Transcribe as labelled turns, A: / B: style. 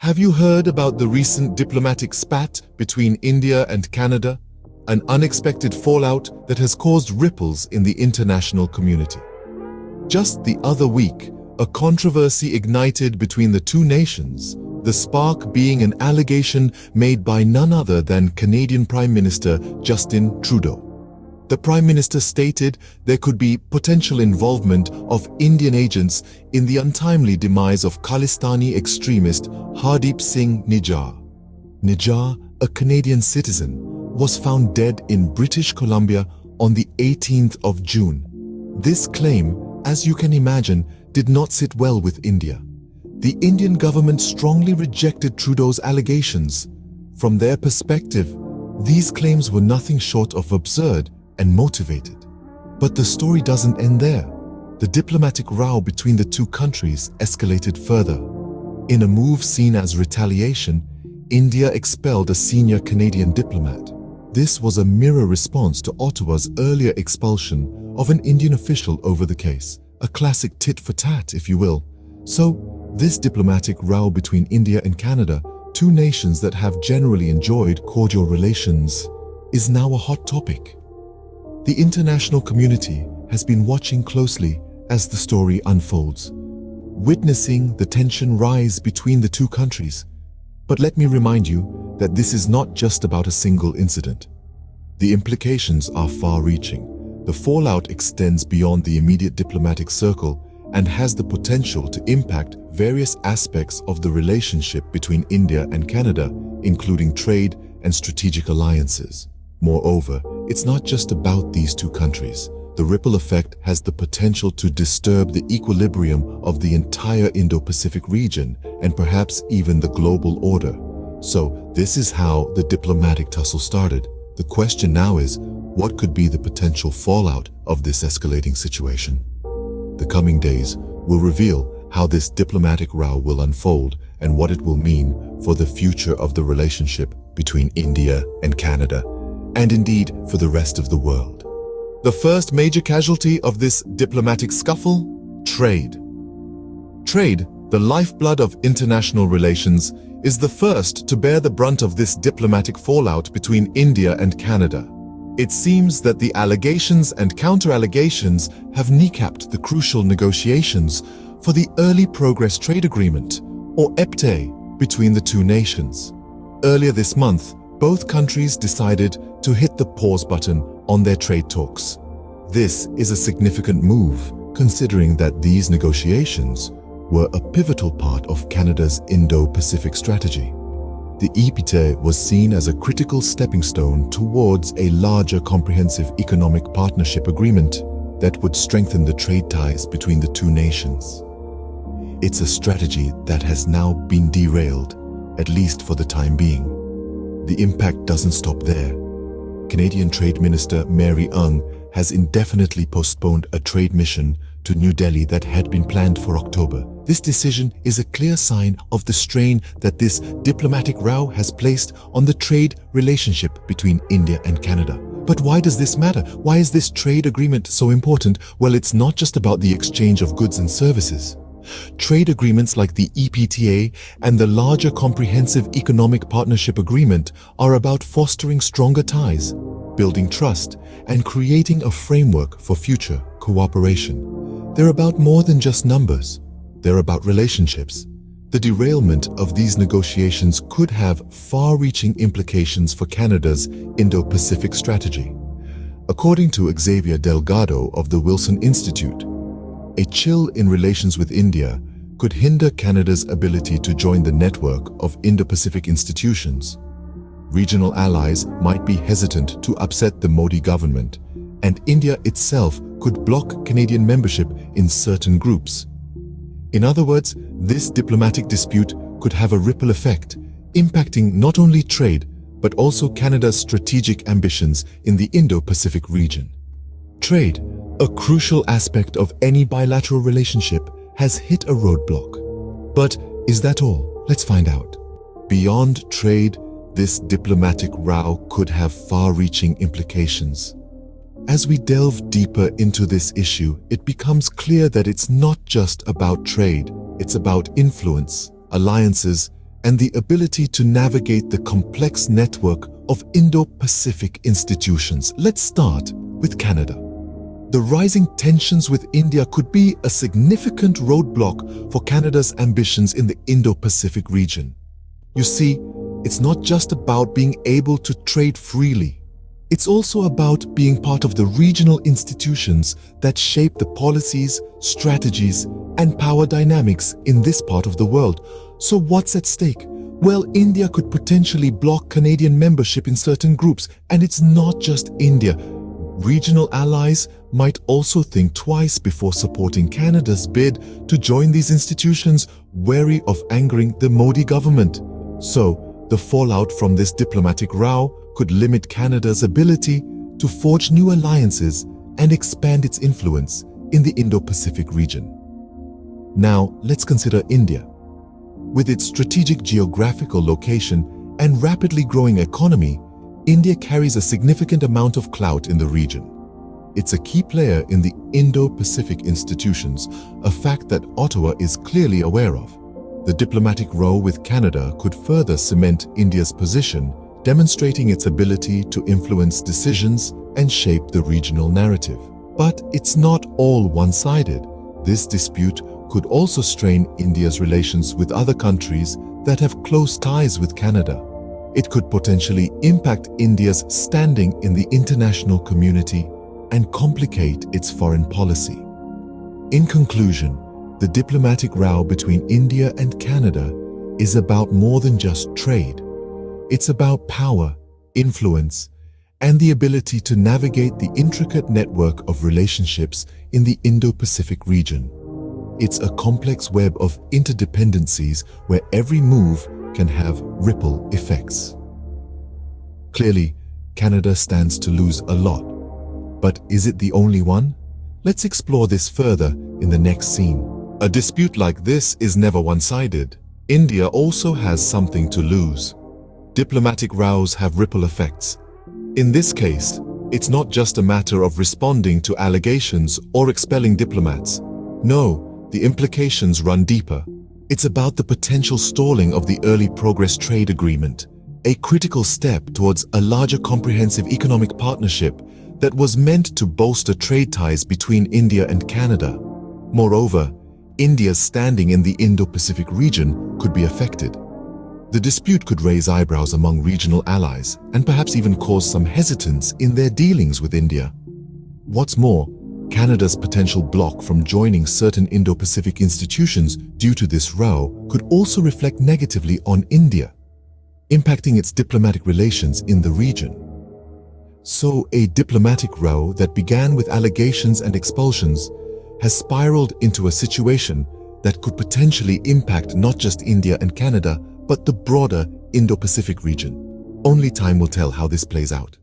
A: Have you heard about the recent diplomatic spat between India and Canada? An unexpected fallout that has caused ripples in the international community. Just the other week, a controversy ignited between the two nations, the spark being an allegation made by none other than Canadian Prime Minister Justin Trudeau. The Prime Minister stated there could be potential involvement of Indian agents in the untimely demise of Khalistani extremist Hardeep Singh Nijjar. Nijjar, a Canadian citizen, was found dead in British Columbia on the 18th of June. This claim, as you can imagine, did not sit well with India. The Indian government strongly rejected Trudeau's allegations. From their perspective, these claims were nothing short of absurd and motivated. But the story doesn't end there. The diplomatic row between the two countries escalated further. In a move seen as retaliation, India expelled a senior Canadian diplomat. This was a mirror response to Ottawa's earlier expulsion of an Indian official over the case, a classic tit for tat, if you will. So, this diplomatic row between India and Canada, two nations that have generally enjoyed cordial relations, is now a hot topic. The international community has been watching closely as the story unfolds, witnessing the tension rise between the two countries. But let me remind you that this is not just about a single incident. The implications are far-reaching. The fallout extends beyond the immediate diplomatic circle and has the potential to impact various aspects of the relationship between India and Canada, including trade and strategic alliances. Moreover, it's not just about these two countries. The ripple effect has the potential to disturb the equilibrium of the entire Indo-Pacific region and perhaps even the global order. So, this is how the diplomatic tussle started. The question now is, what could be the potential fallout of this escalating situation? The coming days will reveal how this diplomatic row will unfold and what it will mean for the future of the relationship between India and Canada, and indeed for the rest of the world. The first major casualty of this diplomatic scuffle? Trade. Trade, the lifeblood of international relations, is the first to bear the brunt of this diplomatic fallout between India and Canada. It seems that the allegations and counter-allegations have kneecapped the crucial negotiations for the Early Progress Trade Agreement, or EPTA, between the two nations. Earlier this month, both countries decided to hit the pause button on their trade talks. This is a significant move, considering that these negotiations were a pivotal part of Canada's Indo-Pacific strategy. The EPTA was seen as a critical stepping stone towards a larger comprehensive economic partnership agreement that would strengthen the trade ties between the two nations. It's a strategy that has now been derailed, at least for the time being. The impact doesn't stop there. Canadian Trade Minister Mary Ng has indefinitely postponed a trade mission to New Delhi that had been planned for October. This decision is a clear sign of the strain that this diplomatic row has placed on the trade relationship between India and Canada. But why does this matter? Why is this trade agreement so important? Well, it's not just about the exchange of goods and services. Trade agreements like the EPTA and the larger Comprehensive Economic Partnership Agreement are about fostering stronger ties, building trust, and creating a framework for future cooperation. They're about more than just numbers. They're about relationships. The derailment of these negotiations could have far-reaching implications for Canada's Indo-Pacific strategy. According to Xavier Delgado of the Wilson Institute, a chill in relations with India could hinder Canada's ability to join the network of Indo-Pacific institutions. Regional allies might be hesitant to upset the Modi government, and India itself could block Canadian membership in certain groups. In other words, this diplomatic dispute could have a ripple effect, impacting not only trade, but also Canada's strategic ambitions in the Indo-Pacific region. Trade, a crucial aspect of any bilateral relationship, has hit a roadblock. But is that all? Let's find out. Beyond trade, this diplomatic row could have far-reaching implications. As we delve deeper into this issue, it becomes clear that it's not just about trade, it's about influence, alliances, and the ability to navigate the complex network of Indo-Pacific institutions. Let's start with Canada. The rising tensions with India could be a significant roadblock for Canada's ambitions in the Indo-Pacific region. You see, it's not just about being able to trade freely. It's also about being part of the regional institutions that shape the policies, strategies, and power dynamics in this part of the world. So what's at stake? Well, India could potentially block Canadian membership in certain groups, and it's not just India. Regional allies might also think twice before supporting Canada's bid to join these institutions, wary of angering the Modi government. So, the fallout from this diplomatic row could limit Canada's ability to forge new alliances and expand its influence in the Indo-Pacific region. Now, let's consider India. With its strategic geographical location and rapidly growing economy, India carries a significant amount of clout in the region. It's a key player in the Indo-Pacific institutions, a fact that Ottawa is clearly aware of. The diplomatic row with Canada could further cement India's position, demonstrating its ability to influence decisions and shape the regional narrative. But it's not all one-sided. This dispute could also strain India's relations with other countries that have close ties with Canada. It could potentially impact India's standing in the international community and complicate its foreign policy. In conclusion, the diplomatic row between India and Canada is about more than just trade. It's about power, influence, and the ability to navigate the intricate network of relationships in the Indo-Pacific region. It's a complex web of interdependencies where every move can have ripple effects. Clearly, Canada stands to lose a lot. But is it the only one? Let's explore this further in the next scene. A dispute like this is never one-sided. India also has something to lose. Diplomatic rows have ripple effects. In this case, it's not just a matter of responding to allegations or expelling diplomats. No, the implications run deeper. It's about the potential stalling of the early progress trade agreement, a critical step towards a larger comprehensive economic partnership that was meant to bolster trade ties between India and Canada. Moreover, India's standing in the Indo-Pacific region could be affected. The dispute could raise eyebrows among regional allies and perhaps even cause some hesitance in their dealings with India. What's more, Canada's potential block from joining certain Indo-Pacific institutions due to this row could also reflect negatively on India, impacting its diplomatic relations in the region. So, a diplomatic row that began with allegations and expulsions has spiraled into a situation that could potentially impact not just India and Canada, but the broader Indo-Pacific region. Only time will tell how this plays out.